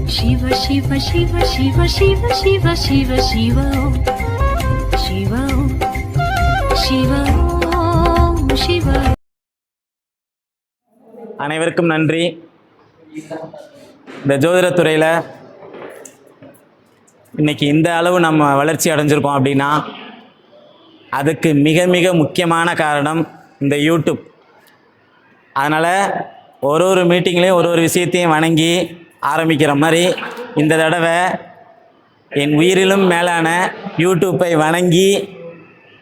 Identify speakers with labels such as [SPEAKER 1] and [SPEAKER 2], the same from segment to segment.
[SPEAKER 1] शिव शिव शिव शिव शिव शिव शिव शिव शिव शिव शिव.
[SPEAKER 2] அனைவருக்கும் நன்றி. இந்த ஜோதிடத்துறையில் இன்றைக்கி இந்த அளவு நம்ம வளர்ச்சி அடைஞ்சிருக்கோம் அப்படின்னா அதுக்கு மிக மிக முக்கியமான காரணம் இந்த யூடியூப். அதனால் ஒரு மீட்டிங்லேயும் ஒரு விஷயத்தையும் வணங்கி ஆரம்பிக்கிற மாதிரி இந்த தடவை என் உயிரிலும் மேலான யூடியூப்பை வணங்கி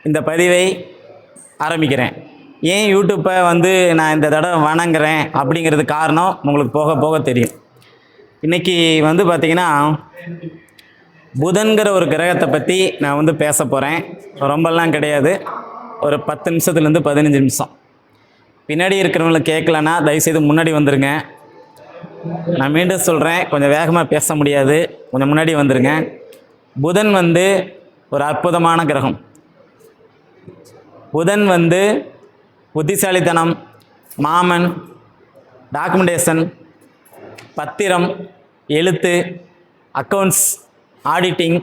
[SPEAKER 2] இந்த பதிவை ஆரம்பிக்கிறேன். ஏன் யூடியூப்பை நான் இந்த தடவை வணங்குறேன் அப்படிங்கிறது காரணம் உங்களுக்கு போக போக தெரியும். இன்றைக்கி பார்த்திங்கன்னா புதன்கிற ஒரு கிரகத்தை பற்றி நான் பேச போகிறேன். ரொம்பலாம் கிடையாது, ஒரு 10 நிமிஷத்துலேருந்து 15 நிமிஷம். பின்னாடி இருக்கிறவங்களை கேட்கலன்னா தயவுசெய்து முன்னாடி வந்துடுங்க. நான் மீண்டும் சொல்கிறேன், கொஞ்சம் வேகமாக பேச முடியாது, கொஞ்சம் முன்னாடி வந்துடுங்க. புதன் ஒரு அற்புதமான கிரகம். புதன் புத்திசாலித்தனம், மாமன், டாக்குமெண்டேஷன், பத்திரம், எழுத்து, அக்கௌண்ட்ஸ், ஆடிட்டிங்,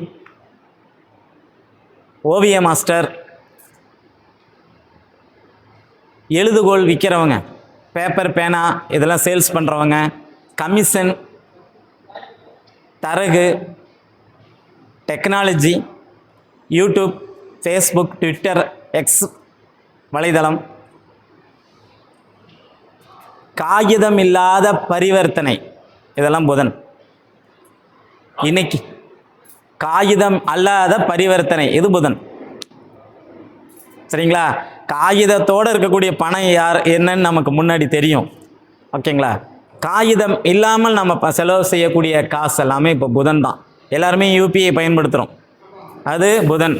[SPEAKER 2] ஓவிய மாஸ்டர், எழுதுகோள் விற்கிறவங்க, பேப்பர் பேனா இதெல்லாம் சேல்ஸ் பண்ணுறவங்க, கமிஷன், தரகு, technology, YouTube, Facebook, Twitter, X வலைதளம், காகிதம் இல்லாத பரிவர்த்தனை, இதெல்லாம் புதன். இன்னைக்கு காகிதம் அல்லாத பரிவர்த்தனை இது புதன். சரிங்களா? காகிதத்தோடு இருக்கக்கூடிய பணம் யார் என்னன்னு நமக்கு முன்னாடி தெரியும். ஓகேங்களா? காகிதம் இல்லாமல் நம்ம செலவு செய்யக்கூடிய காசு எல்லாமே இப்போ புதன் தான். எல்லாருமே யூபிஐ பயன்படுத்துகிறோம், அது புதன்.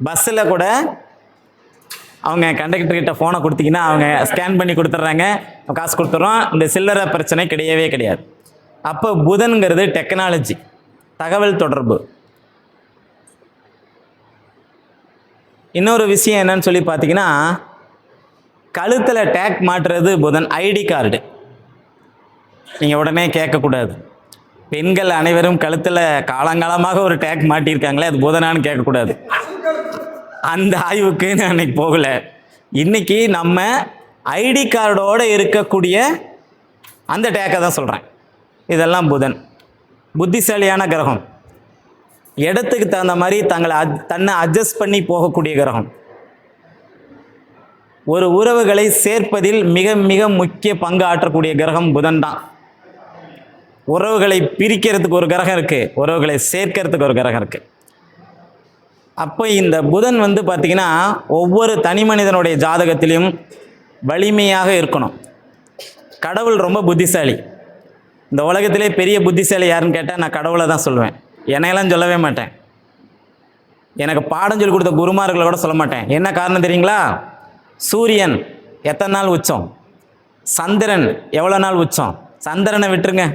[SPEAKER 2] பஸ்ஸில் கூட அவங்க கண்டக்டர்கிட்ட ஃபோனை கொடுத்தீங்கன்னா அவங்க ஸ்கேன் பண்ணி கொடுத்துட்றாங்க, காசு கொடுத்துட்றோம். இந்த சில்லறை பிரச்சனை கிடையவே கிடையாது. அப்போ புதன்கிறது டெக்னாலஜி, தகவல் தொடர்பு. இன்னொரு விஷயம் என்னன்னு சொல்லி பார்த்தீங்கன்னா, கழுத்தில் டேக் மாட்டுறது புதன். ஐடி கார்டு நீங்கள் உடனே கேட்கக்கூடாது. பெண்கள் அனைவரும் கழுத்தில் காலங்காலமாக ஒரு டேக் மாட்டியிருக்காங்களே, அது புதனான்னு கேட்கக்கூடாது. அந்த ஆய்வுக்கு நான் அன்னைக்கு போகலை. இன்றைக்கி நம்ம ஐடி கார்டோடு இருக்கக்கூடிய அந்த டேக்கை தான் சொல்கிறேன். இதெல்லாம் புதன். புத்திசாலியான கிரகம், இடத்துக்கு தகுந்த மாதிரி தன்னை அட்ஜஸ்ட் பண்ணி போகக்கூடிய கிரகம். ஒரு உறவுகளை சேர்ப்பதில் மிக மிக முக்கிய பங்கு ஆற்றக்கூடிய கிரகம் புதன் தான். உறவுகளை பிரிக்கிறதுக்கு ஒரு கிரகம் இருக்குது, உறவுகளை சேர்க்கிறதுக்கு ஒரு கிரகம் இருக்குது. அப்போ இந்த புதன் பார்த்திங்கன்னா ஒவ்வொரு தனி மனிதனுடைய ஜாதகத்திலையும் வலிமையாக இருக்கணும். கடவுள் ரொம்ப புத்திசாலி. இந்த உலகத்திலே பெரிய புத்திசாலி யாருன்னு கேட்டால் நான் கடவுளை தான் சொல்லுவேன். என்னையெல்லாம் சொல்லவே மாட்டேன். எனக்கு பாடம் சொல்லி கொடுத்த குருமார்களை கூட சொல்ல மாட்டேன். என்ன காரணம் தெரியுங்களா? சூரியன் எத்தனை நாள் உச்சம், சந்திரன் எவ்வளோ நாள் உச்சம். சந்திரனை விட்டுருங்க,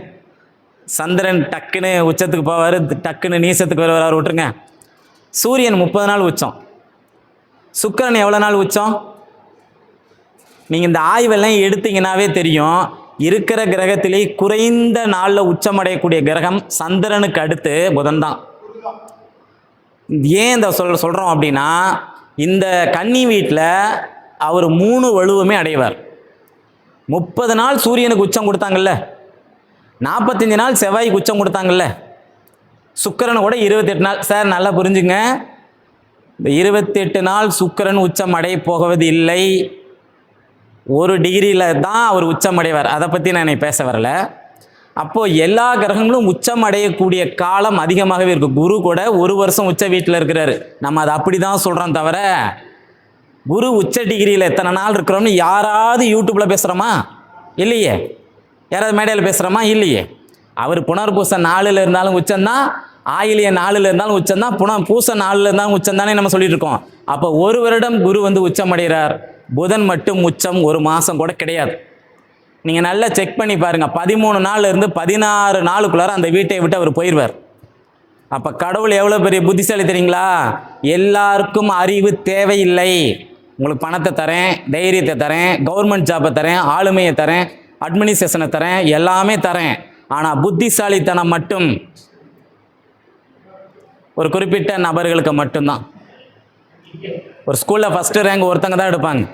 [SPEAKER 2] சந்திரன் டக்குன்னு உச்சத்துக்கு போவார், டக்குன்னு நீசத்துக்கு வருவார், விட்டுருங்க. சூரியன் 30 நாள் உச்சம். சுக்கிரன் எவ்வளோ நாள் உச்சம்? நீங்கள் இந்த ஆய்வெல்லாம் எடுத்தீங்கன்னாவே தெரியும். இருக்கிற கிரகத்திலே குறைந்த நாளில் உச்சமடையக்கூடிய கிரகம் சந்திரனுக்கு அடுத்து புதன் தான். ஏன் இந்த சொல்கிறோம் அப்படின்னா, இந்த கன்னி வீட்டில் அவர் 3 வலுவுமே அடைவார். 30 நாள் சூரியனுக்கு உச்சம் கொடுத்தாங்கல்ல, 45 நாள் செவ்வாய்க்கு உச்சம் கொடுத்தாங்கல்ல, சுக்கிரன் கூட 28 நாள். சார் நல்லா புரிஞ்சுங்க, இந்த 28 நாள் சுக்கிரன் உச்சம் அடைய போவது இல்லை. 1 டிகிரியில் தான் அவர் உச்சம் அடைவார். அதை பற்றி நான் பேச வரல. அப்போது எல்லா கிரகங்களும் உச்சம் அடையக்கூடிய காலம் அதிகமாகவே இருக்குது. குரு கூட 1 வருஷம் உச்ச வீட்டில் இருக்கிறாரு. நம்ம அதை அப்படி தான் சொல்கிறோம் தவிர, குரு உச்ச டிகிரியில் எத்தனை நாள் இருக்கிறோம்னு யாராவது யூடியூப்பில் பேசுகிறோமா? இல்லையே. யாராவது மேடையில் பேசுகிறோமா? இல்லையே. அவர் புனர்பூச 4ல் இருந்தாலும் உச்சம்தான், ஆயிலிய 4ல் இருந்தாலும் உச்சம்தான், பூச 4ல் இருந்தாலும் உச்சம்தானே நம்ம சொல்லிட்டு இருக்கோம். அப்போ 1 வருடம் குரு உச்சம் அடைகிறார். புதன் மட்டும் உச்சம் 1 மாதம் கூட கிடையாது. நீங்கள் நல்லா செக் பண்ணி பாருங்கள். 13 நாள்லேருந்து 16 நாளுக்குள்ளார அந்த வீட்டை விட்டு அவர் போயிடுவார். அப்போ கடவுள் எவ்வளோ பெரிய புத்திசாலி தெரியுங்களா? எல்லாருக்கும் அறிவு தேவையில்லை. உங்களுக்கு பணத்தை தரேன், தைரியத்தை தரேன், கவர்மெண்ட் ஜாப்பை தரேன், ஆளுமையை தரேன், அட்மினிஸ்ட்ரேஷனை தரேன், எல்லாமே தரேன். ஆனால் புத்திசாலித்தனம் மட்டும் ஒரு குறிப்பிட்ட நபர்களுக்கு மட்டும்தான். ஒரு ஸ்கூலில் ஃபஸ்ட்டு ரேங்க் ஒருத்தங்க தான் எடுப்பாங்க.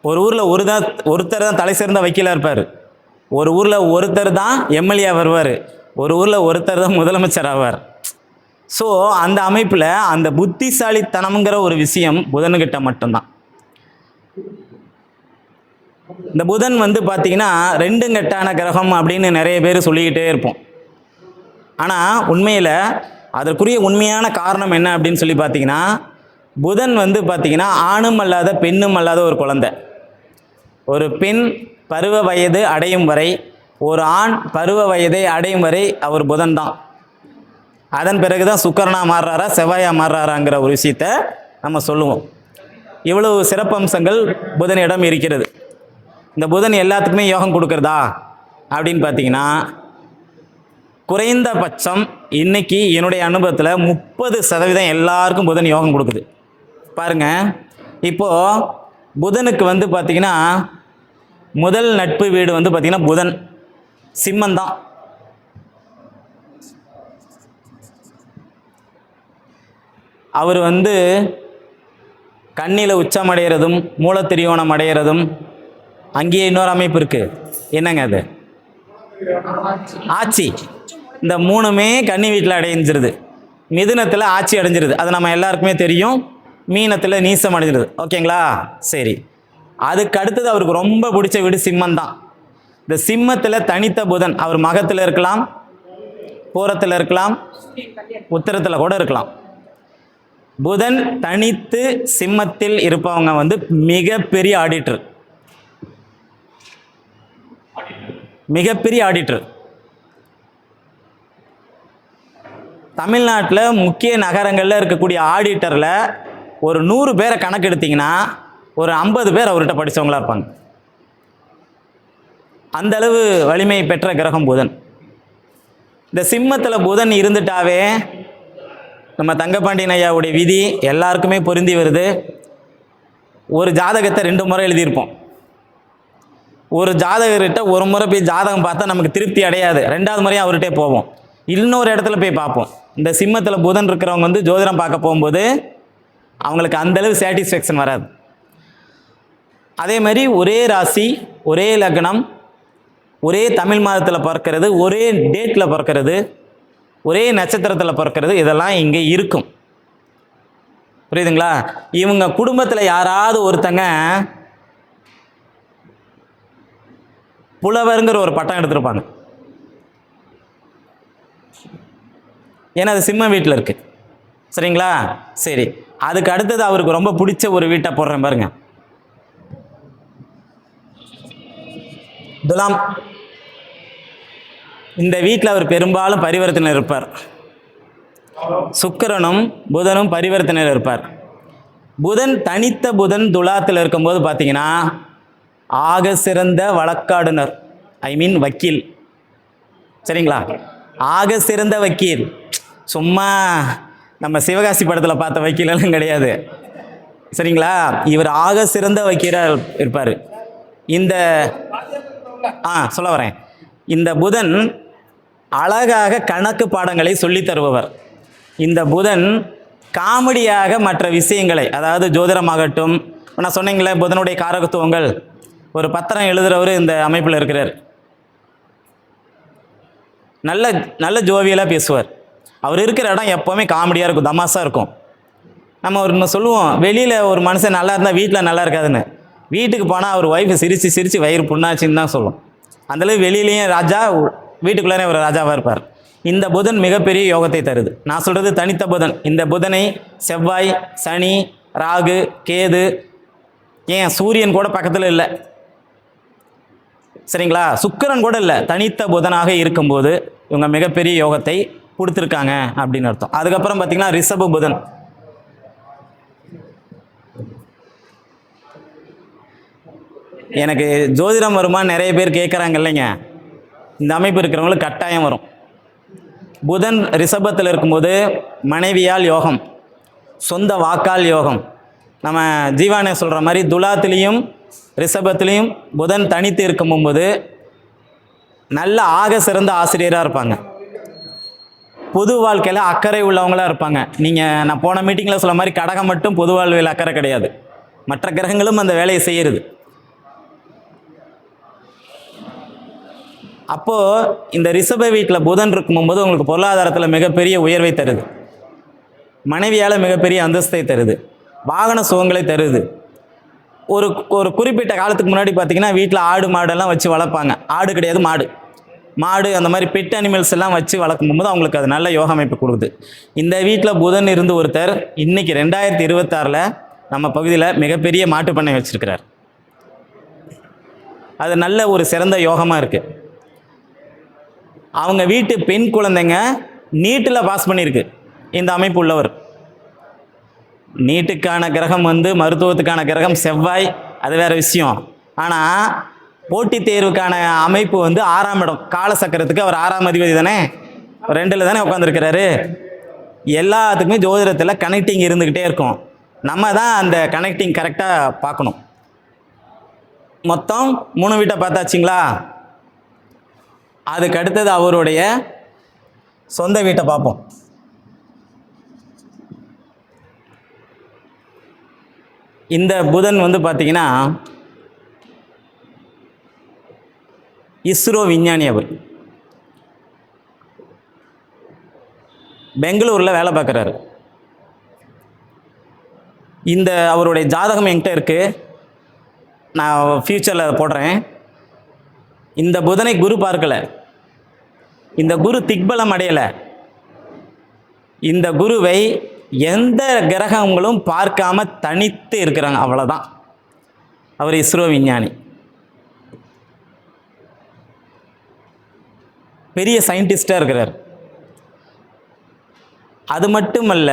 [SPEAKER 2] ஒரு ஊரில் ஒருத்தர் தான் தலை சிறந்த வக்கீலாக இருப்பார். ஒரு ஊரில் ஒருத்தர் தான் எம்எல்ஏ வருவார். ஒரு ஊரில் ஒருத்தர் தான் முதலமைச்சர் ஆவார். ஸோ அந்த அமைப்பில் அந்த புத்திசாலித்தனம்ங்கிற ஒரு விஷயம் புதன்கிட்ட மட்டும்தான். இந்த புதன் வந்து பார்த்திங்கன்னா 2 கெட்டான கிரகம் அப்படின்னு நிறைய பேர் சொல்லிக்கிட்டே இருப்போம். ஆனால் உண்மையில் அதற்குரிய உண்மையான காரணம் என்ன அப்படின்னு சொல்லி பார்த்தீங்கன்னா, புதன் வந்து பார்த்திங்கன்னா ஆணும் அல்லாத பெண்ணும் அல்லாத ஒரு குழந்தை. ஒரு பெண் பருவ வயது அடையும் வரை, ஒரு ஆண் பருவ வயதை அடையும் வரை அவர் புதன் தான். அதன் பிறகு தான் சுக்கிரனா மாறுறாரா செவ்வாயா மாறுறாராங்கிற ஒரு விஷயத்தை நம்ம சொல்லுவோம். இவ்வளவு சிறப்பம்சங்கள் புதனிடம் இருக்கிறது. இந்த புதன் எல்லாத்துக்குமே யோகம் கொடுக்குறதா அப்படின்னு பார்த்தீங்கன்னா, குறைந்தபட்சம் இன்னைக்கு என்னுடைய அனுபவத்தில் 30% எல்லாருக்கும் புதன் யோகம் கொடுக்குது. பாருங்க, இப்போது புதனுக்கு வந்து பார்த்திங்கன்னா முதல் நட்பு வீடு வந்து பார்த்திங்கன்னா புதன் சிம்மந்தான். அவர் வந்து கண்ணில் உச்சம் அடைகிறதும் மூலத்திரியோணம் அடைகிறதும், அங்கேயே இன்னொரு அமைப்பு இருக்குது. என்னங்க அது? ஆட்சி. இந்த 3மே கன்னி வீட்டில் அடைஞ்சிருது. மிதுனத்தில் ஆட்சி அடைஞ்சிருது, அது நம்ம எல்லாருக்குமே தெரியும். மீனத்தில் நீசம் அடைஞ்சிருது. ஓகேங்களா? சரி, அதுக்கு அடுத்தது அவருக்கு ரொம்ப பிடிச்ச வீடு சிம்மம் தான். இந்த சிம்மத்தில் தனித்த புதன் அவர் மகத்தில் இருக்கலாம், பூரத்தில் இருக்கலாம், உத்தரத்தில் கூட இருக்கலாம். புதன் தனித்து சிம்மத்தில் இருப்பவங்க வந்து மிகப்பெரிய ஆடிட்டர், மிகப்பெரிய ஆடிட்டர். தமிழ்நாட்டில் முக்கிய நகரங்களில் இருக்கக்கூடிய ஆடிட்டரில் ஒரு 100 பேரை கணக்கு எடுத்திங்கன்னா ஒரு 50 பேர் அவர்கிட்ட படித்தவங்களா இருப்பாங்க. அந்த அளவு வலிமை பெற்ற கிரகம் புதன். இந்த சிம்மத்தில் புதன் இருந்துட்டாவே நம்ம தங்கப்பாண்டியன் ஐயாவுடைய விதி எல்லாருக்குமே பொருந்தி வருது. ஒரு ஜாதகத்தை 2 முறை எழுதியிருப்போம். ஒரு ஜாதகர்கிட்ட ஒரு முறை போய் ஜாதகம் பார்த்தா நமக்கு திருப்தி அடையாது, 2வது முறையும் அவர்கிட்டே போவோம். இன்னொரு இடத்துல போய் பார்ப்போம். இந்த சிம்மத்தில் புதன் இருக்கிறவங்க வந்து ஜோதிடம் பார்க்க போகும்போது அவங்களுக்கு அந்தளவு சாட்டிஸ்ஃபேக்ஷன் வராது. அதே மாதிரி ஒரே ராசி, ஒரே லக்னம், ஒரே தமிழ் மாதத்தில் பிறக்கிறது, ஒரே டேட்டில் பிறக்கிறது, ஒரே நட்சத்திரத்தில் பிறக்கிறது, இதெல்லாம் இங்கே இருக்கும். புரியுதுங்களா? இவங்க குடும்பத்தில் யாராவது ஒருத்தங்க புலவருங்கிற ஒரு பட்டம் எடுத்திருப்பாங்க. ஏன்னா அது சிம்ம வீட்டில் இருக்குது. சரிங்களா? சரி, அதுக்கு அடுத்தது அவருக்கு ரொம்ப பிடிச்ச ஒரு வீட்டை போடுறேன் பாருங்க. துலாம். இந்த வீட்டில் அவர் பெரும்பாலும் பரிவர்த்தனையில் இருப்பார். சுக்கிரனும் புதனும் பரிவர்த்தனையில் இருப்பார். புதன் தனித்த புதன் துலாத்தில் இருக்கும்போது பார்த்தீங்கன்னா ஆக சிறந்த வழக்காடுனர், ஐ மீன் வக்கீல். சரிங்களா? ஆக சிறந்த வக்கீல். சும்மா நம்ம சிவகாசி படத்தில் பார்த்த வக்கீலெல்லாம் கிடையாது. சரிங்களா? இவர் ஆக சிறந்த வக்கீலாக இருப்பார். இந்த சொல்ல வரேன், இந்த புதன் அழகாக கணக்கு பாடங்களை சொல்லித் தருபவர். இந்த புதன் காமெடியாக மற்ற விஷயங்களை, அதாவது ஜோதிடமாகட்டும், நான் சொன்னீங்களே புதனுடைய காரகத்துவங்கள், ஒரு பத்திரம் எழுதுகிறவர் இந்த அமைப்பில் இருக்கிறார். நல்ல நல்ல ஜோவியலாக பேசுவார். அவர் இருக்கிற இடம் எப்போவுமே காமெடியாக இருக்கும், தமாசாக இருக்கும். நம்ம ஒரு சொல்லுவோம், வெளியில் ஒரு மனுஷன் நல்லா இருந்தால் வீட்டில் நல்லா இருக்காதுன்னு. வீட்டுக்கு போனால் அவர் ஒய்ஃபு சிரித்து சிரித்து வயிறு புண்ணாச்சின்னு தான் சொல்லும். அந்தளவு வெளியிலேயும் ராஜா, வீட்டுக்குள்ளே ஒரு ராஜாவாக இருப்பார். இந்த புதன் மிகப்பெரிய யோகத்தை தருது. நான் சொல்கிறது தனித்த புதன். இந்த புதனை செவ்வாய், சனி, ராகு, கேது, ஏன் சூரியன் கூட பக்கத்தில் இல்லை. சரிங்களா? சுக்கிரன் கூட இல்லை. தனித்த புதனாக இருக்கும்போது இவங்க மிகப்பெரிய யோகத்தை கொடுத்துருக்காங்க அப்படின்னு அர்த்தம். அதுக்கப்புறம் பார்த்தீங்கன்னா ரிஷப புதன். எனக்கு ஜோதிடம் வருமா நிறைய பேர் கேட்குறாங்க இல்லைங்க. இந்த அமைப்பு இருக்கிறவங்களுக்கு கட்டாயம் வரும். புதன் ரிஷபத்தில் இருக்கும்போது மனைவியால் யோகம், சொந்த வாக்கால் யோகம். நம்ம ஜீவானே சொல்கிற மாதிரி துலாத்திலையும் ரிஷபத்திலையும் புதன் தனித்து இருக்கும்போது நல்ல ஆக சிறந்த ஆசிரியராக இருப்பாங்க. பொது வாழ்க்கையில் அக்கறை உள்ளவங்களாக இருப்பாங்க. நான் போன மீட்டிங்கில் சொல்ல மாதிரி கடகம் மட்டும் பொது வாழ்வில் அக்கறை கிடையாது, மற்ற கிரகங்களும் அந்த வேலையை செய்கிறது. அப்போது இந்த ரிஷப வீட்டில் புதன் இருக்கும்போது உங்களுக்கு பொருளாதாரத்தில் மிகப்பெரிய உயர்வை தருது, மனைவியால் மிகப்பெரிய அந்தஸ்தை தருது, வாகன சுகங்களை தருது. ஒரு ஒரு குறிப்பிட்ட காலத்துக்கு முன்னாடி பார்த்தீங்கன்னா வீட்டில் ஆடு மாடெல்லாம் வச்சு வளர்ப்பாங்க. ஆடு கிடையாது, மாடு அந்த மாதிரி பெட் அனிமல்ஸ் எல்லாம் வச்சு வளர்க்கும் போது அவங்களுக்கு அது நல்ல யோக அமைப்பு கொடுக்குது. இந்த வீட்டில் புதன் இருந்து ஒருத்தர் இன்னைக்கு 2026 நம்ம பகுதியில் மிகப்பெரிய மாட்டுப்பண்ணை வச்சிருக்கிறார். அது நல்ல ஒரு சிறந்த யோகமாக இருக்குது. அவங்க வீட்டு பெண் குழந்தைங்க நீட்டில் பாஸ் பண்ணியிருக்கு இந்த அமைப்பு உள்ளவர். நீட்டுக்கான கிரகம் மருத்துவத்துக்கான கிரகம் செவ்வாய், அது வேற விஷயம். ஆனால் போட்டித் தேர்வுக்கான அமைப்பு 6ஆம் இடம், காலசக்கரத்துக்கு அவர் 6ஆம் அதிபதி தானே, 2ல் தானே உட்காந்துருக்கிறாரு. எல்லாத்துக்குமே ஜோதிடத்தில் கனெக்டிங் இருந்துக்கிட்டே இருக்கும். நம்ம தான் அந்த கனெக்டிங் கரெக்டாக பார்க்கணும். மொத்தம் 3 வீட்டை பார்த்தாச்சுங்களா? அதுக்கு அடுத்தது அவருடைய சொந்த வீட்டை பார்ப்போம். இந்த புதன் பார்த்தீங்கன்னா இஸ்ரோ விஞ்ஞானி. அவர் பெங்களூரில் வேலை பார்க்குறாரு. இந்த அவருடைய ஜாதகம் என்கிட்ட இருக்குது, நான் ஃப்யூச்சரில் போடுறேன். இந்த புதனை குரு பார்க்கலை, இந்த குரு திக்பலம் அடையலை. இந்த குருவை எந்த கிரகங்களும் பார்க்காம தனித்து இருக்கிறாங்க, அவ்வளோதான். அவர் இஸ்ரோ விஞ்ஞானி, பெரிய சயின்டிஸ்டாக இருக்கிறார். அது மட்டுமல்ல,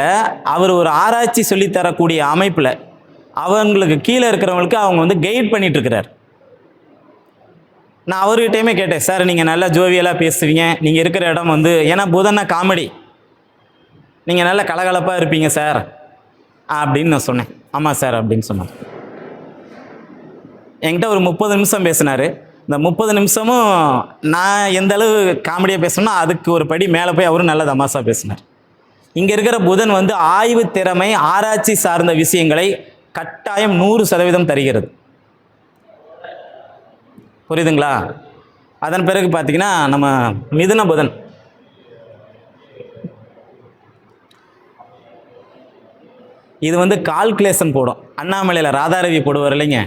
[SPEAKER 2] அவர் ஒரு ஆராய்ச்சி சொல்லித்தரக்கூடிய அமைப்பில் அவங்களுக்கு கீழே இருக்கிறவங்களுக்கு அவங்க கைட் பண்ணிட்டு இருக்கிறார். நான் அவர்கிட்டையுமே கேட்டேன், சார் நீங்கள் நல்லா ஜோவியலாக பேசுவீங்க, நீங்கள் இருக்கிற இடம் ஏன்னா புதன்னா காமெடி, நீங்கள் நல்லா கலகலப்பாக இருப்பீங்க சார் அப்படின்னு நான் சொன்னேன். ஆமாம் சார் அப்படின்னு சொன்னார். என்கிட்ட ஒரு 30 நிமிஷம் பேசினார். இந்த 30 நிமிஷமும் நான் எந்த அளவு காமெடியாக பேசணும்னா அதுக்கு ஒரு படி மேலே போய் அவரும் நல்ல தமாசா பேசினார். இங்கே இருக்கிற புதன் ஆய்வு திறமை, ஆராய்ச்சி சார்ந்த விஷயங்களை கட்டாயம் 100% தருகிறது. புரியுதுங்களா? அதன் பிறகு பார்த்தீங்கன்னா நம்ம மிதுன புதன். இது கால்குலேஷன் போடும். அண்ணாமலையில் ராதாரவி போடுவார் இல்லைங்க,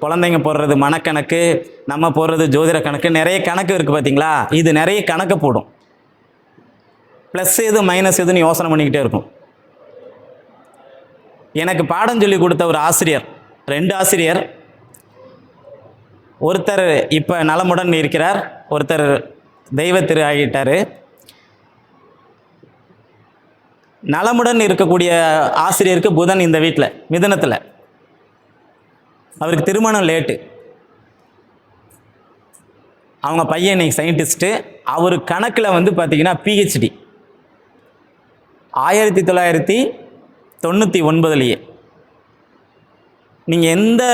[SPEAKER 2] குழந்தைங்க போடுறது மனக்கணக்கு, நம்ம போடுறது ஜோதிட கணக்கு, நிறைய கணக்கு இருக்குது பார்த்தீங்களா? இது நிறைய கணக்கு போடும். ப்ளஸ் எது மைனஸ் எதுன்னு யோசனை பண்ணிக்கிட்டே இருக்கும். எனக்கு பாடம் சொல்லி கொடுத்த ஒரு ஆசிரியர், 2 ஆசிரியர், ஒருத்தர் இப்போ நலமுடன் இருக்கிறார், ஒருத்தர் தெய்வ திரு ஆகிட்டார். நலமுடன் இருக்கக்கூடிய ஆசிரியருக்கு புதன் இந்த வீட்டில் மிதுனத்தில், அவருக்கு திருமணம் லேட்டு. அவங்க பையன் இன்னைக்கு சயின்டிஸ்ட்டு. அவர் கணக்கில் பார்த்தீங்கன்னா PhD 1999 நீங்கள் எந்த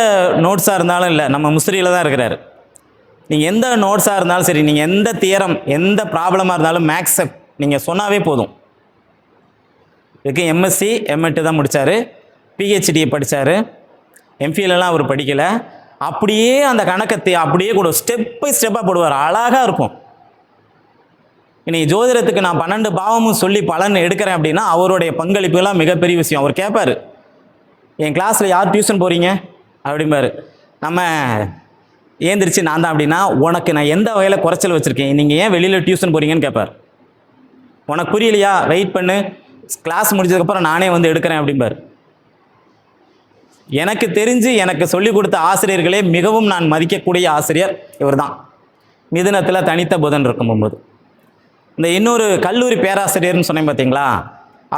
[SPEAKER 2] நோட்ஸாக இருந்தாலும், இல்லை நம்ம முசிறியில் தான் இருக்கிறாரு, நீங்கள் எந்த நோட்ஸாக இருந்தாலும் சரி, நீங்கள் எந்த தியரம் எந்த ப்ராப்ளமாக இருந்தாலும் மேக்ஸை நீங்கள் சொன்னாவே போதும். இதுக்கு MSc M.Ed தான் முடித்தார், PhD படித்தார், MPhilலாம் அவர் படிக்கலை. அப்படியே அந்த கணக்கத்தை அப்படியே கூட ஸ்டெப் பை ஸ்டெப்பாக போடுவார், அழகாக இருக்கும். இன்றைக்கி ஜோதிடத்துக்கு நான் 12 பாவமும் சொல்லி பலன் எடுக்கிறேன் அப்படின்னா அவருடைய பங்களிப்புலாம் மிகப்பெரிய விஷயம். அவர் கேட்பார், என் கிளாஸில் யார் டியூஷன் போகிறீங்க அப்படிம்பாரு. நம்ம ஏந்திரிச்சு நான் தான் அப்படின்னா, உனக்கு நான் எந்த வகையில் குறைச்சல் வச்சுருக்கேன், நீங்கள் ஏன் வெளியில் டியூஷன் போகிறீங்கன்னு கேட்பார். உனக்கு புரியலையா, வெயிட் பண்ணு, கிளாஸ் முடிச்சதுக்கப்புறம் நானே எடுக்கிறேன் அப்படிம்பார். எனக்கு தெரிஞ்சு எனக்கு சொல்லிக் கொடுத்த ஆசிரியர்களே மிகவும் நான் மதிக்கக்கூடிய ஆசிரியர் இவர் தான். மிதுனத்தில் தனித்த புதன் இருக்கும்போது இந்த இன்னொரு கல்லூரி பேராசிரியர்னு சொன்னேன் பார்த்தீங்களா,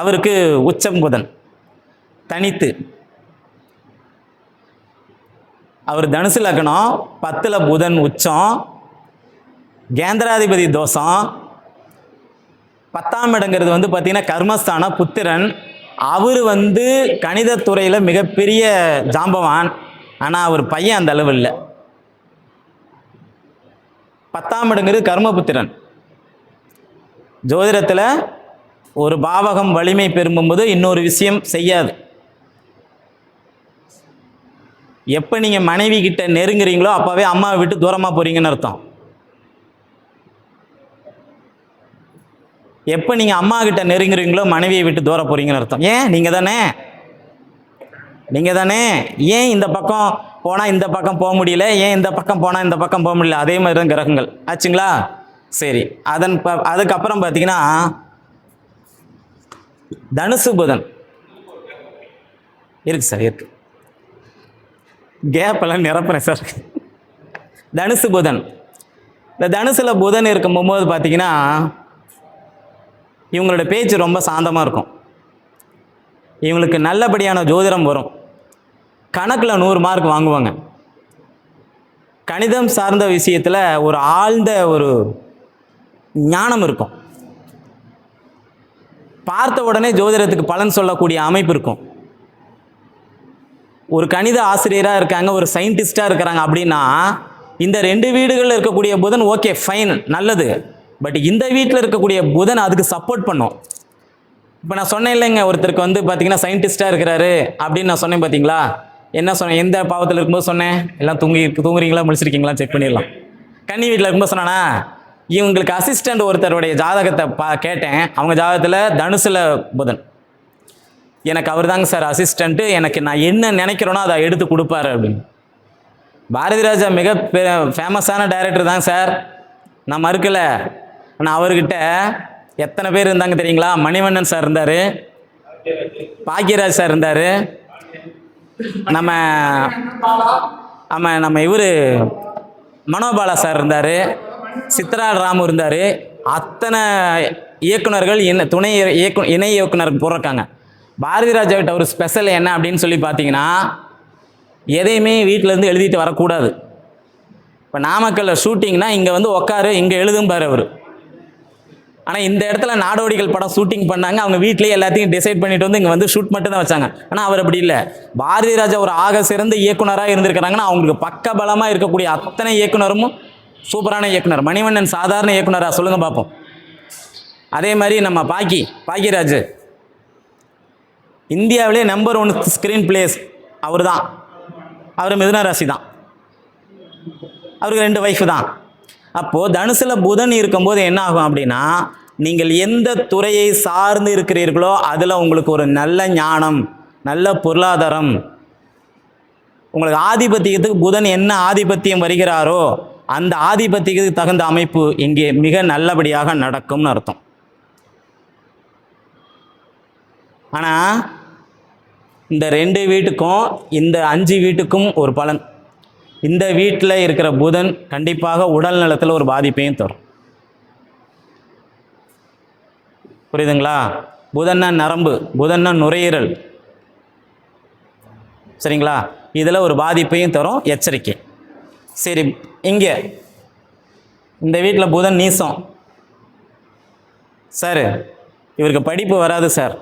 [SPEAKER 2] அவருக்கு உச்சம் புதன் தனித்து. அவர் தனுசு லக்னம், 10ல் புதன் உச்சம், கேந்திராதிபதி தோஷம். 10ஆம் இடங்கிறது பார்த்தீங்கன்னா கர்மஸ்தான புத்திரன். அவர் கணிதத்துறையில் மிகப்பெரிய ஜாம்பவான். ஆனால் அவர் பையன் அந்த அளவு இல்லை. 10ஆம் இடங்கிறது கர்மபுத்திரன். ஜோதிடத்தில் ஒரு பாவகம் வலிமை பெரும்பும்போது இன்னொரு விஷயம் செய்யாது. எப்போ நீங்கள் மனைவி கிட்ட நெருங்குறீங்களோ அப்போவே அம்மாவை விட்டு தூரமாக போகிறீங்கன்னு அர்த்தம். எப்போ நீங்கள் அம்மா கிட்ட நெருங்குறீங்களோ மனைவியை விட்டு தூர போகிறீங்கன்னு அர்த்தம். ஏன்? நீங்கள் தானே ஏன் இந்த பக்கம் போனால் இந்த பக்கம் போக முடியல, ஏன் இந்த பக்கம் போனால் இந்த பக்கம் போக முடியல? அதே மாதிரி தான் கிரகங்கள். ஆச்சுங்களா? சரி. அதுக்கப்புறம் பார்த்தீங்கன்னா தனுசு புதன் இருக்கு சார், இருக்கு. கேப் எல்லாம் நிரப்புறேன் சார். தனுசு புதன். இந்த தனுசுல புதன் இருக்கும் போகும்போது பார்த்தீங்கன்னா இவங்களோட பேச்சு ரொம்ப சாந்தமாக இருக்கும். இவங்களுக்கு நல்லபடியான ஜோதிடம் வரும். கணக்கில் 100 மார்க் வாங்குவாங்க. கணிதம் சார்ந்த விஷயத்தில் ஒரு ஆழ்ந்த ஒரு ஞானம் இருக்கும். பார்த்த உடனே ஜோதிடத்துக்கு பலன் சொல்லக்கூடிய அமைப்பு இருக்கும். ஒரு கணித ஆசிரியராக இருக்காங்க, ஒரு சயின்டிஸ்டாக இருக்கிறாங்க அப்படின்னா இந்த 2 வீடுகளில் இருக்கக்கூடிய புதன் ஓகே ஃபைன் நல்லது. பட் இந்த வீட்டில் இருக்கக்கூடிய புதன் அதுக்கு சப்போர்ட் பண்ணும். இப்போ நான் சொன்னேன் இல்லைங்க, ஒருத்தருக்கு வந்து பார்த்தீங்கன்னா சயின்டிஸ்டாக இருக்கிறாரு அப்படின்னு நான் சொன்னேன். பார்த்தீங்களா என்ன சொன்னேன்? எந்த பாவத்தில் இருக்கும்போது சொன்னேன்? எல்லாம் தூங்குறீங்களா முடிச்சிருக்கீங்களா செக் பண்ணிடலாம். கன்னி வீட்டில் இருக்கும்போது சொன்னானா, இவங்களுக்கு அசிஸ்டண்ட் ஒருத்தருடைய ஜாதகத்தை கேட்டேன். அவங்க ஜாதகத்தில் தனுசுல புதன். எனக்கு அவர் தாங்க சார் அசிஸ்டண்ட்டு, எனக்கு நான் என்ன நினைக்கிறேனோ அதை எடுத்து கொடுப்பாரு அப்படின்னு. பாரதி ராஜா மிக ஃபேமஸான டைரக்டர் தாங்க சார், நான் மறுக்கல. ஆனால் அவர்கிட்ட எத்தனை பேர் இருந்தாங்க தெரியுங்களா? மணிவண்ணன் சார் இருந்தார், பாக்யராஜ் சார் இருந்தார், நம்ம இவர் மனோபாலா சார் இருந்தார், சித்ரா ராமு இருந்தார். அத்தனை இயக்குனர்கள் இணை இயக்குனர் போட்டிருக்காங்க. பாரதி ராஜா கிட்ட ஒரு ஸ்பெஷல் என்ன அப்படின்னு சொல்லி பார்த்தீங்கன்னா, எதையுமே வீட்டிலேருந்து எழுதிட்டு வரக்கூடாது. இப்போ நாமக்கல்ல ஷூட்டிங்னா இங்கே வந்து உட்காரு இங்கே எழுதும்பார் அவர். ஆனால் இந்த இடத்துல நாடோடிகள் படம் ஷூட்டிங் பண்ணாங்க, அவங்க வீட்லேயே எல்லாத்தையும் டிசைட் பண்ணிட்டு வந்து இங்கே வந்து ஷூட் மட்டும் தான் வச்சாங்க. ஆனால் அவர் அப்படி இல்லை. பாரதி ராஜா ஒரு ஆக சிறந்த இயக்குனராக இருந்திருக்கிறாங்கன்னா அவங்களுக்கு பக்க பலமாக இருக்கக்கூடிய அத்தனை இயக்குனரும் சூப்பரான இயக்குனர். மணிவண்ணன் சாதாரண இயக்குனரா சொல்லுங்க பார்ப்போம். அதே மாதிரி நம்ம பாக்யராஜ் இந்தியாவிலே நம்பர் 1 ஸ்க்ரீன் பிளேஸ் அவர் தான். அவர் மிதுன ராசி தான், அவருக்கு 2 வைஃப் தான். அப்போது தனுசில் புதன் இருக்கும்போது என்ன ஆகும் அப்படின்னா, நீங்கள் எந்த துறையை சார்ந்து இருக்கிறீர்களோ அதில் உங்களுக்கு ஒரு நல்ல ஞானம், நல்ல பொருளாதாரம், உங்களுக்கு ஆதிபத்தியத்துக்கு புதன் என்ன ஆதிபத்தியம் வருகிறாரோ அந்த ஆதிபத்தியத்துக்கு தகுந்த அமைப்பு இங்கே மிக நல்லபடியாக நடக்கும்னு அர்த்தம். ஆனால் இந்த 2 வீட்டுக்கும் இந்த 5 வீட்டுக்கும் ஒரு பலன். இந்த வீட்டில் இருக்கிற புதன் கண்டிப்பாக உடல் நலத்தில் ஒரு பாதிப்பையும் தரும். புரியுதுங்களா? புதன்னா நரம்பு, புதன்னா நுரையீரல், சரிங்களா? இதில் ஒரு பாதிப்பையும் தரும், எச்சரிக்கை. சரி, இங்கே இந்த வீட்டில் புதன் நீசம் சார், இவருக்கு படிப்பு வராது சார்,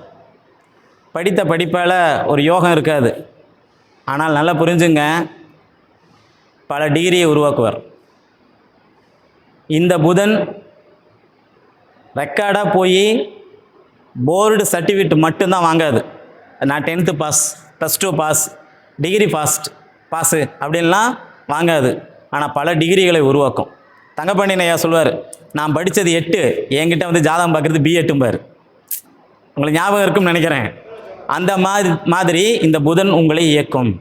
[SPEAKER 2] படித்த படிப்பால் ஒரு யோகம் இருக்காது. ஆனால் நல்லா புரிஞ்சுங்க, பல டிகிரியை உருவாக்குவார். இந்த புதன் ரெக்கார்டாக போய் போர்டு சர்டிஃபிகேட் மட்டும்தான் வாங்காது. நான் 10th pass, +2 pass, degree pass அப்படின்லாம் வாங்காது. ஆனால் பல டிகிரிகளை உருவாக்கும். தங்கப்பாண்டியன் ஐயா சொல்லுவார், நான் படித்தது 8, என்கிட்ட வந்து ஜாதகம் பார்க்குறது B.Ed உங்களுக்கு ஞாபகம் இருக்கும்னு நினைக்கிறேன். அந்த மாதிரி இந்த புதன் உங்களை இயக்கும்.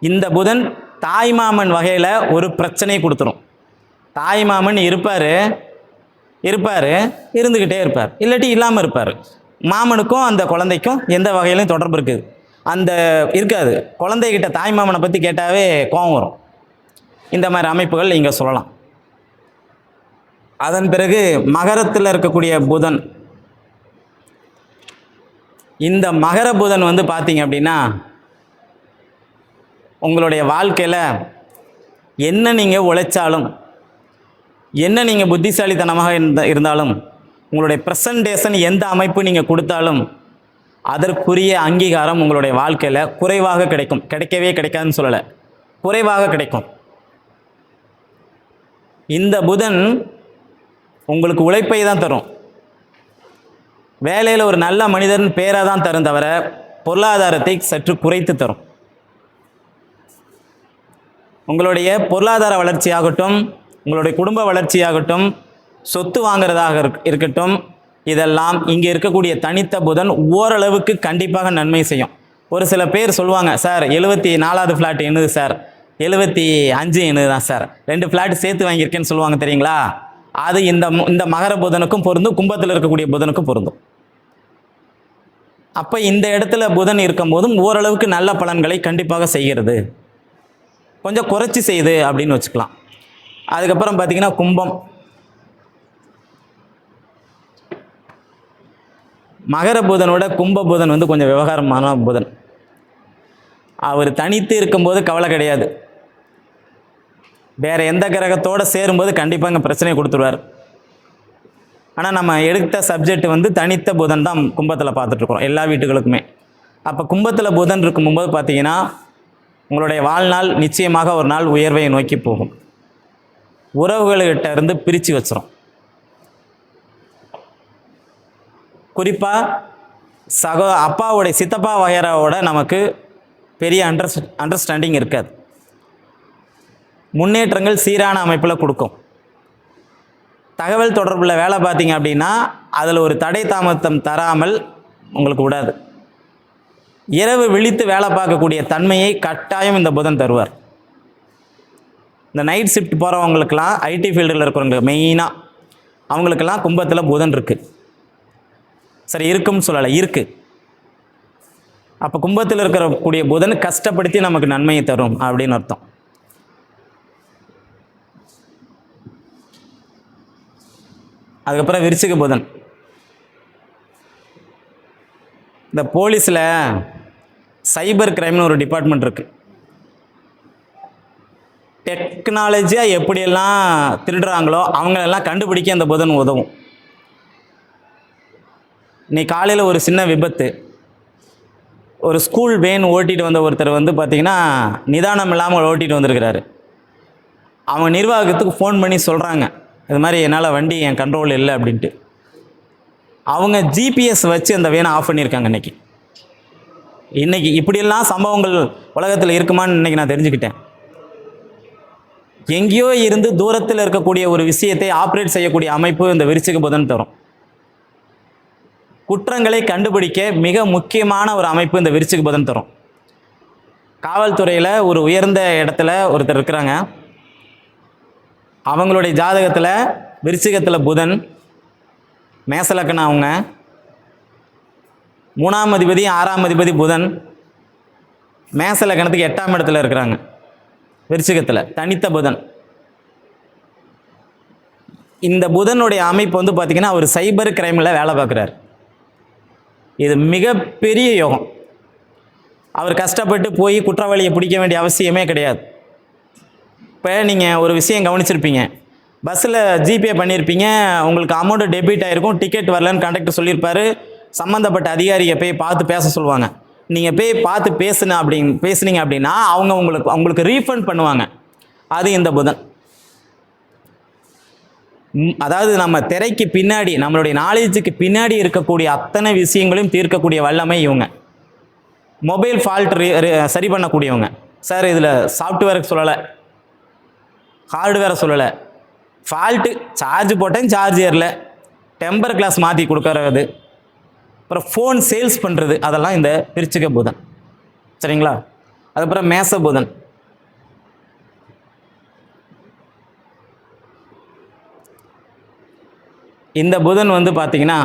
[SPEAKER 2] இந்த புதன் தாய்மாமன் வகையில் ஒரு பிரச்சனையை கொடுத்துரும். தாய்மாமன் இருந்துக்கிட்டே இருப்பார், இல்லாட்டி இல்லாமல் இருப்பார். மாமனுக்கும் அந்த குழந்தைக்கும் எந்த வகையிலையும் தொடர்பு இருக்குது அந்த இருக்காது. குழந்தைகிட்ட தாய்மாமனை பற்றி கேட்டாவே கோபம் வரும். இந்த மாதிரி அமைப்புகள் இங்கே சொல்லலாம். அதன் பிறகு மகரத்தில் இருக்கக்கூடிய புதன், இந்த மகர புதன் வந்து பார்த்தீங்க அப்படின்னா உங்களுடைய வாழ்க்கையில் என்ன நீங்கள் உழைச்சாலும், என்ன நீங்கள் புத்திசாலித்தனமாக இருந்தாலும், உங்களுடைய ப்ரெசன்டேஷன் எந்த அமைப்பு நீங்கள் கொடுத்தாலும் அதற்குரிய அங்கீகாரம் உங்களுடைய வாழ்க்கையில் குறைவாக கிடைக்கும். கிடைக்கவே கிடைக்காதுன்னு சொல்லலை, குறைவாக கிடைக்கும். இந்த புதன் உங்களுக்கு உழைப்பை தான் தரும், வேலையில் ஒரு நல்ல மனிதன் பேராக தான் தரும், தவிர பொருளாதாரத்தை சற்று குறைத்து தரும். உங்களுடைய பொருளாதார வளர்ச்சியாகட்டும், உங்களுடைய குடும்ப வளர்ச்சியாகட்டும், சொத்து வாங்கிறதாக இருக்கட்டும், இதெல்லாம் இங்கே இருக்கக்கூடிய தனித்த புதன் ஓரளவுக்கு கண்டிப்பாக நன்மை செய்யும். ஒரு சில பேர் சொல்லுவாங்க, சார் 74வது ஃப்ளாட் என்னது சார், 75 என்னது தான் சார், 2 ஃப்ளாட் சேர்த்து வாங்கியிருக்கேன்னு சொல்லுவாங்க தெரியுங்களா. அது இந்த மகர புதனுக்கும் பொருந்தும், கும்பத்தில் இருக்கக்கூடிய புதனுக்கும் பொருந்தும். அப்போ இந்த இடத்துல புதன் இருக்கும்போதும் ஓரளவுக்கு நல்ல பலன்களை கண்டிப்பாக செய்கிறது, கொஞ்சம் குறைச்சி செய்யுது அப்படின்னு வச்சுக்கலாம். அதுக்கப்புறம் பார்த்தீங்கன்னா கும்பம். மகர புதனோட கும்ப புதன் வந்து கொஞ்சம் விவகாரமான புதன். அவர் தனித்து இருக்கும்போது கவலை கிடையாது, வேறு எந்த கிரகத்தோடு சேரும்போது கண்டிப்பாக இங்கே பிரச்சனையை கொடுத்துருவார். ஆனால் நம்ம எடுத்த சப்ஜெக்ட் வந்து தனித்த புதன் தான் கும்பத்தில் பார்த்துட்ருக்குறோம் எல்லா வீட்டுகளுக்குமே. அப்போ கும்பத்தில் புதன் இருக்கும்போது பார்த்தீங்கன்னா உங்களுடைய வாழ்நாள் நிச்சயமாக ஒரு நாள் உயர்வை நோக்கி போகும். உறவுகள்கிட்ட இருந்து பிரித்து வச்சிரும். குறிப்பாக அப்பாவுடைய சித்தப்பா வகைராவோட நமக்கு பெரிய அண்டர்ஸ்டாண்டிங் இருக்காது. முன்னேற்றங்கள் சீரான அமைப்பில் கொடுக்கும். தகவல் தொடர்பில் வேலை பார்த்தீங்க அப்படின்னா அதில் ஒரு தடை தாமதம் தராமல் உங்களுக்கு விடாது. இரவு விழித்து வேலை பார்க்கக்கூடிய தன்மையை கட்டாயம் இந்த புதன் தருவார். இந்த நைட் ஷிஃப்ட் போகிறவங்களுக்கெல்லாம், ஐடி ஃபீல்டில் இருக்கிறவங்க மெயினாக அவங்களுக்கெல்லாம் கும்பத்தில் புதன் இருக்குது. சரி, இருக்குன்னு சொல்லலை, இருக்குது. அப்போ கும்பத்தில் இருக்கக்கூடிய புதன் கஷ்டப்படுத்தி நமக்கு நன்மையை தரும் அப்படின்னு அர்த்தம். அதுக்கப்புறம் விருச்சிக புதன். இந்த போலீஸில் சைபர் கிரைம்னு ஒரு டிபார்ட்மெண்ட் இருக்குது. டெக்னாலஜியாக எப்படியெல்லாம் திருடுறாங்களோ அவங்களெல்லாம் கண்டுபிடிக்க அந்த புதன் உதவும். இன்னைக்கு காலையில் ஒரு சின்ன விபத்து, ஒரு ஸ்கூல் வேன் ஓட்டிகிட்டு வந்த ஒருத்தர் வந்து பார்த்திங்கன்னா நிதானம் இல்லாமல் ஓட்டிகிட்டு வந்திருக்கிறாரு. அவங்க நிர்வாகத்துக்கு ஃபோன் பண்ணி சொல்கிறாங்க, இது மாதிரி என்னால் வண்டி என் கண்ட்ரோல் இல்லை அப்படின்ட்டு. அவங்க ஜிபிஎஸ் வச்சு அந்த வேனை ஆஃப் பண்ணியிருக்காங்க. இன்றைக்கி இப்படியெல்லாம் சம்பவங்கள் உலகத்தில் இருக்குமான்னு இன்றைக்கி நான் தெரிஞ்சுக்கிட்டேன். எங்கேயோ இருந்து தூரத்தில் இருக்கக்கூடிய ஒரு விஷயத்தை ஆப்ரேட் செய்யக்கூடிய அமைப்பு இந்த விருச்சிக புதன் தரும். குற்றங்களை கண்டுபிடிக்க மிக முக்கியமான ஒரு அமைப்பு இந்த விருச்சிக புதன் தரும். காவல்துறையில் ஒரு உயர்ந்த இடத்துல ஒருத்தர் இருக்கிறாங்க. அவங்களுடைய ஜாதகத்தில் விருச்சிகத்தில் புதன், மேசலக்கணம், அவங்க 3ஆம் அதிபதி 6ஆம் அதிபதி புதன், மேசலக்கணத்துக்கு 8ஆம் இடத்துல இருக்கிறாங்க. விருச்சிகத்தில் தனித்த புதன். இந்த புதனுடைய அமைப்பு வந்து பார்த்திங்கன்னா அவர் சைபர் கிரைமில் வேலை பார்க்குறார். இது மிகப்பெரிய யோகம். அவர் கஷ்டப்பட்டு போய் குற்றவாளியை பிடிக்க வேண்டிய அவசியமே கிடையாது. இப்போ நீங்கள் ஒரு விஷயம் கவனிச்சிருப்பீங்க, பஸ்ஸில் ஜிபே பண்ணியிருப்பீங்க, உங்களுக்கு அமௌண்ட்டு டெபிட் ஆகிருக்கும், டிக்கெட் வரலன்னு கண்டக்டர் சொல்லியிருப்பார். சம்மந்தப்பட்ட அதிகாரியை போய் பார்த்து பேச சொல்லுவாங்க. நீங்கள் போய் பார்த்து பேசுனீங்க அப்படின்னா உங்களுக்கு ரீஃபண்ட் பண்ணுவாங்க. அது இந்த புதன். அதாவது நம்ம திரைக்கு பின்னாடி, நம்மளுடைய நாலேஜுக்கு பின்னாடி இருக்கக்கூடிய அத்தனை விஷயங்களையும் தீர்க்கக்கூடிய வல்லமை இவங்க. மொபைல் ஃபால்ட் சரி பண்ணக்கூடியவங்க. சார் இதில் சாஃப்ட்வேருக்கு சொல்லலை, ஹார்ட்வேரை சொல்லலை, ஃபால்ட்டு சார்ஜ் போட்டேன் சார்ஜ் ஏறல, டெம்பர் கிளாஸ் மாற்றி கொடுக்கறது, அப்புறம் ஃபோன் சேல்ஸ் பண்ணுறது, அதெல்லாம் இந்த விருச்சிக புதன். சரிங்களா? அதுக்கப்புறம் மேச புதன். இந்த புதன் வந்து பார்த்திங்கன்னா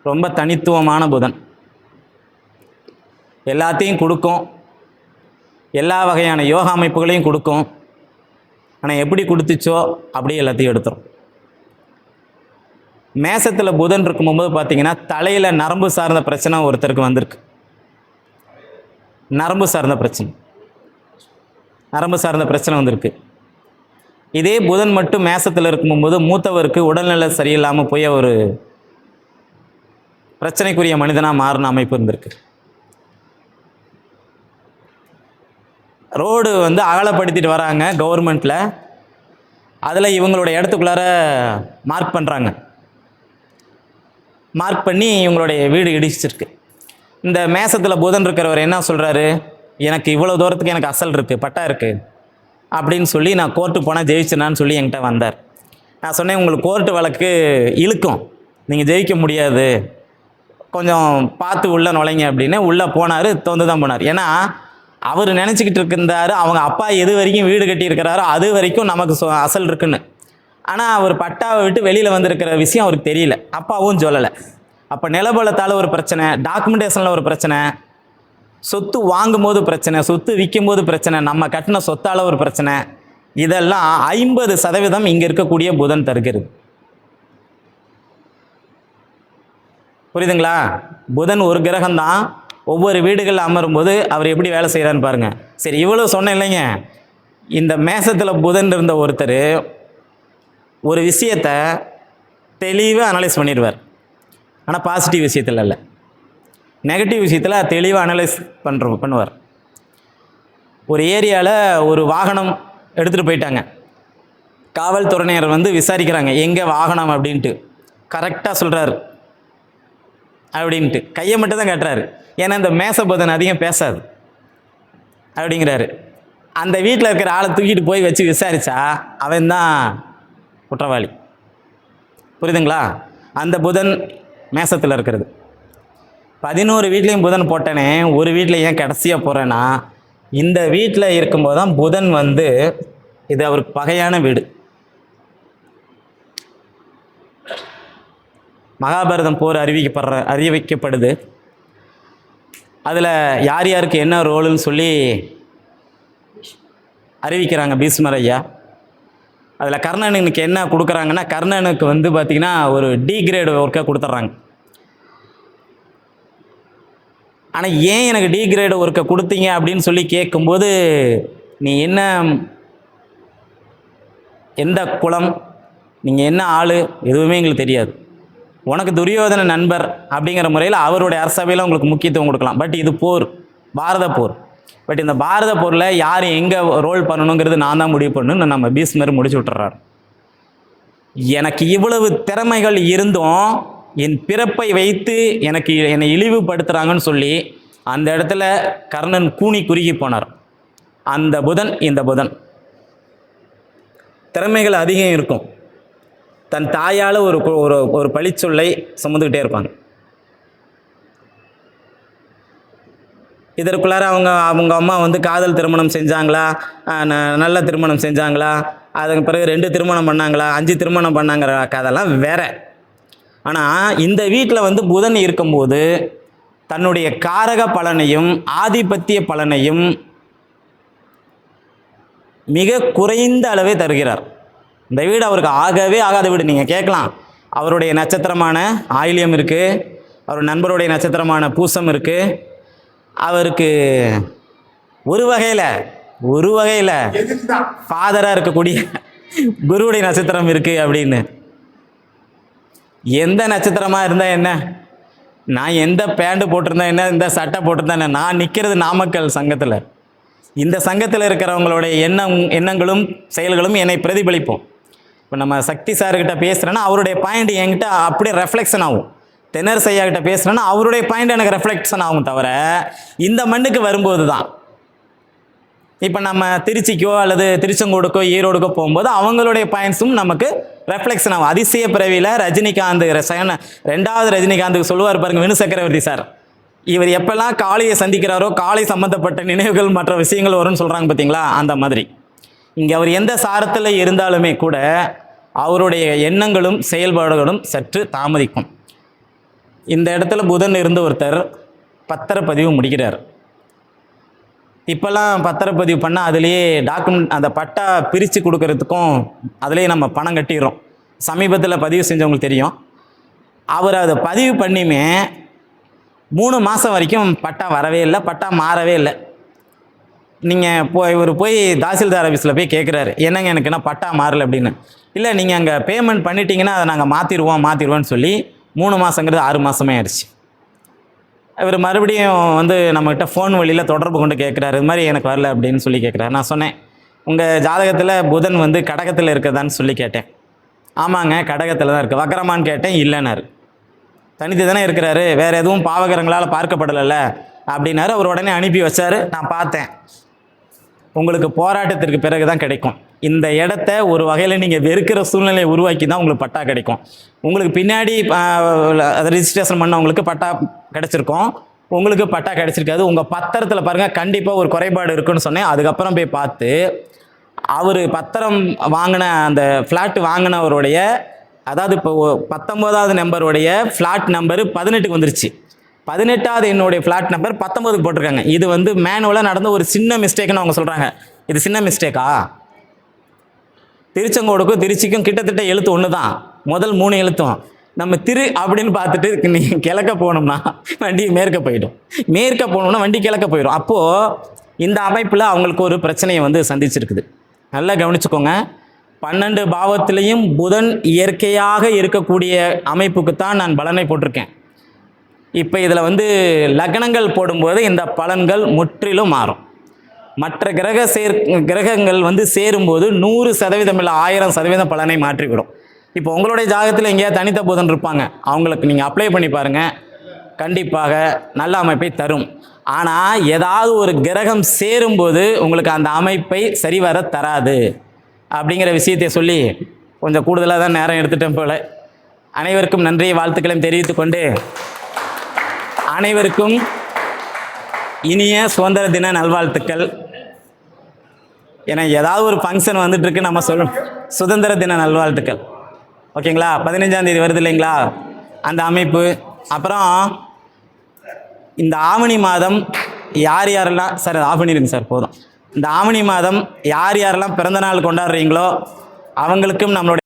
[SPEAKER 2] ரொம்ப தனித்துவமான புதன். எல்லாத்தையும் கொடுக்கும், எல்லா வகையான யோகா அமைப்புகளையும் கொடுக்கும். ஆனால் எப்படி கொடுத்துச்சோ அப்படியே எல்லாத்தையும் எடுத்துரும். மேசத்தில் புதன் இருக்கும்போது பார்த்திங்கன்னா தலையில் நரம்பு சார்ந்த பிரச்சனை ஒருத்தருக்கு வந்திருக்கு. நரம்பு சார்ந்த பிரச்சனை வந்திருக்கு. இதே புதன் மட்டும் மேசத்தில் இருக்கும்போது மூத்தவருக்கு உடல்நிலை சரியில்லாமல் போய் ஒரு பிரச்சனைக்குரிய மனிதனாக மாறின அமைப்பு இருந்திருக்கு. ரோடு வந்து அகலப்படுத்திட்டு வராங்க கவர்மெண்ட்டில். அதில் இவங்களோட இடத்துக்குள்ளார மார்க் பண்ணுறாங்க. மார்க் பண்ணி இவங்களுடைய வீடு இடிச்சிருக்கு. இந்த மேசத்தில் புதன் இருக்கிறவர் என்ன சொல்கிறாரு, எனக்கு இவ்வளோ தூரத்துக்கு எனக்கு அசல் இருக்குது, பட்டா இருக்குது அப்படின்னு சொல்லி நான் கோர்ட்டுக்கு போனால் ஜெயிச்சினான்னு சொல்லி என்கிட்ட வந்தார். நான் சொன்னேன், உங்களுக்கு கோர்ட்டு வழக்கு இழுக்கும், நீங்கள் ஜெயிக்க முடியாது, கொஞ்சம் பார்த்து உள்ளே நுழைங்க அப்படின்னு. உள்ளே போனார், தோந்து தான் போனார். ஏன்னா அவர் நினச்சிக்கிட்டு இருந்தார் அவங்க அப்பா எது வரைக்கும் வீடு கட்டியிருக்கிறாரோ அது வரைக்கும் நமக்கு அசல் இருக்குன்னு. ஆனால் அவர் பட்டாவை விட்டு வெளியில் வந்திருக்கிற விஷயம் அவருக்கு தெரியல, அப்பாவும் சொல்லலை. அப்போ நிலபலத்தால் ஒரு பிரச்சனை, டாக்குமெண்டேஷனில் ஒரு பிரச்சனை, சொத்து வாங்கும் போது பிரச்சனை, சொத்து விற்கும் போது பிரச்சனை, நம்ம கட்டின சொத்தால் ஒரு பிரச்சனை. இதெல்லாம் 50% இங்கே இருக்கக்கூடிய புதன் தருகிறது. புரியுதுங்களா? புதன் ஒரு கிரகம்தான். ஒவ்வொரு வீடுகளில் அமரும்போது அவர் எப்படி வேலை செய்கிறான்னு பாருங்கள். சரி, இவ்வளோ சொன்னேன் இல்லைங்க. இந்த மேசத்தில் புதன் இருந்த ஒருத்தர் ஒரு விஷயத்தை தெளிவாக அனலைஸ் பண்ணிடுவார். ஆனால் பாசிட்டிவ் விஷயத்தில் இல்லை, நெகட்டிவ் விஷயத்தில் தெளிவாக அனலைஸ் பண்ணுவார். ஒரு ஏரியாவில் ஒரு வாகனம் எடுத்துகிட்டு போயிட்டாங்க. காவல்துறையினர் வந்து விசாரிக்கிறாங்க, எங்கே வாகனம் அப்படின்ட்டு. கரெக்டாக சொல்கிறாரு அப்படின்ட்டு கையை மட்டும் தான் கட்டுறாரு. ஏன்னா இந்த மேசபுதன் அதிகம் பேசாது அப்படிங்கிறாரு. அந்த வீட்டில் இருக்கிற ஆளை தூக்கிட்டு போய் வச்சு விசாரித்தா அவன் தான் குற்றவாளி. புரியுதுங்களா? அந்த புதன் மேசத்தில் இருக்கிறது. 11 வீட்லேயும் புதன் போட்டேனே, ஒரு வீட்டில் ஏன் கடைசியாக போகிறேன்னா, இந்த வீட்டில் இருக்கும்போது தான் புதன் வந்து இது அவருக்கு பகையான வீடு. மகாபாரதம் போர் அறிவிக்கப்படுது. அதில் யார் யாருக்கு என்ன ரோலுன்னு சொல்லி அறிவிக்கிறாங்க பீஷ்மர் ஐயா. அதில் கர்ணனுக்கு என்ன கொடுக்குறாங்கன்னா, கர்ணனுக்கு வந்து பார்த்திங்கன்னா ஒரு டி கிரேடு ஒர்க்காக கொடுத்துட்றாங்க. ஆனால் ஏன் எனக்கு டி கிரேடு ஒர்க்கை கொடுத்தீங்க அப்படின்னு சொல்லி கேட்கும்போது, நீ என்ன, எந்த குலம், நீங்கள் என்ன ஆள், எதுவுமே எங்களுக்கு தெரியாது. உனக்கு துரியோதன நண்பர் அப்படிங்கிற முறையில் அவருடைய அரசவையில் உங்களுக்கு முக்கியத்துவம் கொடுக்கலாம். பட் இது போர், பாரத போர். பட் இந்த பாரத போரில் யார் எங்கே ரோல் பண்ணணுங்கிறது நான் தான் முடிவு பண்ணணும்னு நம்ம பீஷ்மர் முடிச்சு விட்டுறாரு. எனக்கு இவ்வளவு திறமைகள் இருந்தும் என் பிறப்பை வைத்து என்னை இழிவுபடுத்துகிறாங்கன்னு சொல்லி அந்த இடத்துல கர்ணன் கூனி குறுகி போனார். அந்த புதன், இந்த புதன் திறமைகள் அதிகம் இருக்கும். தன் தாயால் ஒரு ஒரு பழிச்சொல்லை சுமந்துக்கிட்டே இருப்பாங்க. இதற்குள்ளார அவங்க அம்மா வந்து காதல் திருமணம் செஞ்சாங்களா, நல்ல திருமணம் செஞ்சாங்களா, அதுக்கு பிறகு 2 திருமணம் பண்ணாங்களா, 5 திருமணம் பண்ணாங்கிற கதெல்லாம் வேற. ஆனால் இந்த வீட்டில் வந்து புதன் இருக்கும்போது தன்னுடைய காரக பலனையும் ஆதிபத்திய பலனையும் மிக குறைந்த அளவே தருகிறார். இந்த வீடு அவருக்கு ஆகவே ஆகாத வீடு. நீங்கள் கேட்கலாம், அவருடைய நட்சத்திரமான ஆயில்யம் இருக்குது, அவர் நண்பருடைய நட்சத்திரமான பூசம் இருக்குது, அவருக்கு ஒரு வகையில் ஃபாதராக இருக்கக்கூடிய குருவுடைய நட்சத்திரம் இருக்குது அப்படின்னு. எந்த நட்சத்திரமாக இருந்தால் என்ன, நான் எந்த பேண்ட் போட்டிருந்தேன் என்ன, இந்த சட்டை போட்டிருந்தேன் என்ன, நான் நிற்கிறது நாமக்கல் சங்கத்தில். இந்த சங்கத்தில் இருக்கிறவங்களுடைய எண்ணங்களும் செயல்களும் என்னை பிரதிபலிப்போம். இப்போ நம்ம சக்தி சார்கிட்ட பேசுகிறேன்னா அவருடைய பாயிண்ட் என்கிட்ட அப்படியே ரெஃப்ளெக்ஷன் ஆகும். தென்னரசு ஐயா கிட்ட பேசுகிறேன்னா அவருடைய பாயிண்ட் எனக்கு ரெஃப்ளெக்ஷன் ஆகும். தவிர இந்த மண்ணுக்கு வரும்போது தான், இப்போ நம்ம திருச்சிக்கோ அல்லது திருச்செங்கோடுக்கோ ஈரோடுக்கோ போகும்போது அவங்களுடைய பாயிண்ட்ஸும் நமக்கு ரெஃப்ளெக்ஷன் ஆகும். அதிசய பிறவியில் ரஜினிகாந்த் 2வது ரஜினிகாந்துக்கு சொல்லுவார் பாருங்க, வினு சக்கரவர்த்தி சார், இவர் எப்பெல்லாம் காளையை சந்திக்கிறாரோ காளை சம்மந்தப்பட்ட நினைவுகள் மற்ற விஷயங்கள் வரும்னு சொல்கிறாங்க பார்த்தீங்களா, அந்த மாதிரி. இங்கே அவர் எந்த சாரத்தில் இருந்தாலுமே கூட அவருடைய எண்ணங்களும் செயல்பாடுகளும் சற்று தாமதிக்கும். இந்த இடத்துல புதன் இருந்து ஒருத்தர் பத்திரப்பதிவு முடிக்கிறார். இப்போல்லாம் பத்திரப்பதிவு பண்ணால் அதுலேயே டாக்குமெண்ட், அந்த பட்டா பிரித்து கொடுக்கறதுக்கும் அதுலேயே நம்ம பணம் கட்டிடுறோம். சமீபத்தில் பதிவு செஞ்சவங்களுக்கு தெரியும். அவர் அதை பதிவு பண்ணியுமே 3 மாதம் வரைக்கும் பட்டா வரவே இல்லை, பட்டா மாறவே இல்லை. நீங்கள் இவர் போய் தாசில்தார் ஆஃபீஸில் போய் கேட்குறாரு, என்னங்க எனக்கு என்ன பட்டா மாறலை அப்படின்னு. இல்லை, நீங்கள் அங்கே பேமெண்ட் பண்ணிட்டீங்கன்னா அதை நாங்கள் மாற்றிடுவோன்னு சொல்லி 3 மாதங்கிறது 6 மாதமே ஆயிடுச்சு. இவர் மறுபடியும் வந்து நம்மகிட்ட ஃபோன் வழியில் தொடர்பு கொண்டு கேட்குறாரு, இது மாதிரி எனக்கு வரல அப்படின்னு சொல்லி கேட்குறாரு. நான் சொன்னேன், உங்கள் ஜாதகத்தில் புதன் வந்து கடகத்தில் இருக்கிறதான்னு சொல்லி கேட்டேன். ஆமாங்க கடகத்தில் தான் இருக்குது. வக்கரமான்னு கேட்டேன், இல்லைன்னாரு. தனித்து தானே இருக்கிறாரு, வேறு எதுவும் பாவகரங்களால் பார்க்கப்படலைல்ல அப்படின்னாரு. அவர் உடனே அனுப்பி வச்சார். நான் பார்த்தேன். உங்களுக்கு போராட்டத்திற்கு பிறகு தான் கிடைக்கும். இந்த இடத்த ஒரு வகையில் நீங்கள் வெறுக்கிற சூழ்நிலையை உருவாக்கி தான் உங்களுக்கு பட்டா கிடைக்கும். உங்களுக்கு பின்னாடி அதை ரிஜிஸ்ட்ரேஷன் பண்ணவங்களுக்கு பட்டா கிடச்சிருக்கும், உங்களுக்கு பட்டா கிடச்சிருக்காது. உங்கள் பத்திரத்தில் பாருங்கள் கண்டிப்பாக ஒரு குறைபாடு இருக்குன்னு சொன்னேன். அதுக்கப்புறம் போய் பார்த்து அவர் பத்திரம் வாங்கின அந்த ஃப்ளாட் வாங்கினவருடைய, அதாவது இப்போ 19வது நம்பருடைய ஃப்ளாட் நம்பரு 18க்கு வந்துருச்சு. 18வது என்னுடைய ஃப்ளாட் நம்பர் 19க்கு போட்டிருக்காங்க. இது வந்து மேனுவலாக நடந்த ஒரு சின்ன மிஸ்டேக்னு அவங்க சொல்கிறாங்க. இது சின்ன மிஸ்டேக்கா? திருச்செங்கோடுக்கும் திருச்சிக்கும் கிட்டத்தட்ட எழுத்து ஒன்று தான், முதல் 3 எழுத்தும். நம்ம திரு அப்படின்னு பார்த்துட்டு நீ கிழக்க போகணும்னா வண்டி மேற்க போயிடும், மேற்க போகணும்னா வண்டி கிழக்க போயிடும். அப்போது இந்த அமைப்பில் அவங்களுக்கு ஒரு பிரச்சனையை வந்து சந்திச்சிருக்குது. நல்லா கவனிச்சுக்கோங்க. 12 பாவத்திலையும் புதன் இயற்கையாக இருக்கக்கூடிய அமைப்புக்கு தான் நான் பலனை போட்டிருக்கேன். இப்போ இதில் வந்து லக்னங்கள் போடும்போது இந்த பலன்கள் முற்றிலும் மாறும். மற்ற கிரகங்கள் வந்து சேரும்போது 100% இல்லை 1000% பலனை மாற்றிவிடும். இப்போ உங்களுடைய ஜாதகத்தில் எங்கேயாவது தனித்த புதன் இருப்பாங்க, அவங்களுக்கு நீங்கள் அப்ளை பண்ணி பாருங்கள், கண்டிப்பாக நல்ல அமைப்பை தரும். ஆனால் ஏதாவது ஒரு கிரகம் சேரும்போது உங்களுக்கு அந்த அமைப்பை சரிவர தராது அப்படிங்கிற விஷயத்தை சொல்லி கொஞ்சம் கூடுதலாக தான் நேரம் எடுத்துட்டேன் போல. அனைவருக்கும் நன்றி வாழ்த்துக்களையும் தெரிவித்துக்கொண்டு அனைவருக்கும் இனிய சுதந்திர தின நல்வாழ்த்துக்கள். ஏன்னா ஏதாவது ஒரு ஃபங்க்ஷன் வந்துட்டுருக்கு, நம்ம சொல்லணும் சுதந்திர தின நல்வாழ்த்துக்கள். ஓகேங்களா? 15ஆம் தேதி வருது இல்லைங்களா அந்த அமைப்பு. அப்புறம் இந்த ஆவணி மாதம் யார் யாரெல்லாம் சார் ஆஃப் பண்ணிடுங்க சார் போதும். இந்த ஆவணி மாதம் யார் யாரெல்லாம் பிறந்தநாள் கொண்டாடுறீங்களோ அவங்களுக்கும் நம்மளுடைய